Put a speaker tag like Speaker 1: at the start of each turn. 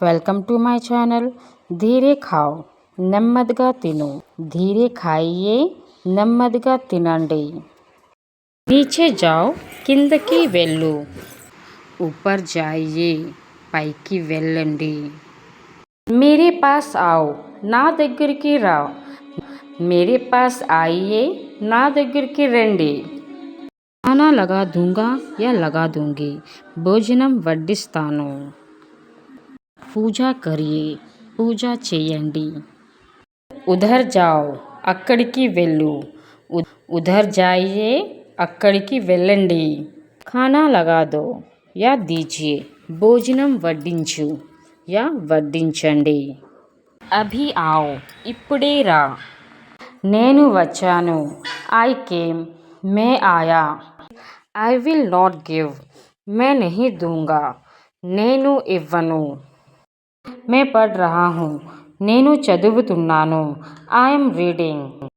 Speaker 1: Welcome to my channel. ధీరే ఖాओ నెమ్మదిగా తిను. ధీరే ఖాయియే నెమ్మదిగా తినండి. నీచే జాओ కిందకి వెళ్ళు. ఊపర్ జాయియే పైకి వెళ్ళండి. మేరే పాస్ आओ నా దగ్గరికి రా. మేరే పాస్ ఆయియే నా దగ్గరికి రండి. ఖానా లగా దూంగా యా లగా దూంగి భోజనం వడ్డిస్తాను. పూజ కరియే పూజ చేయండి. ఉధర్ జాओ అక్కడికి వెళ్ళు. ఉధర్ జాయియే అక్కడికి వెళ్ళండి. ఖానా లగా దో యా దీజియే భోజనం వడ్డించు యా వడ్డించండి. అభి आओ ఇప్పుడే రా. నేను వచ్చాను. ఐ కేమ్ మే ఆయా. ఐ విల్ నాట్ గివ్ మే నహీ దూంగా నేను ఇవ్వను. మే పఢ్ రహా హూँ నేను చదువుతున్నాను. I'm reading.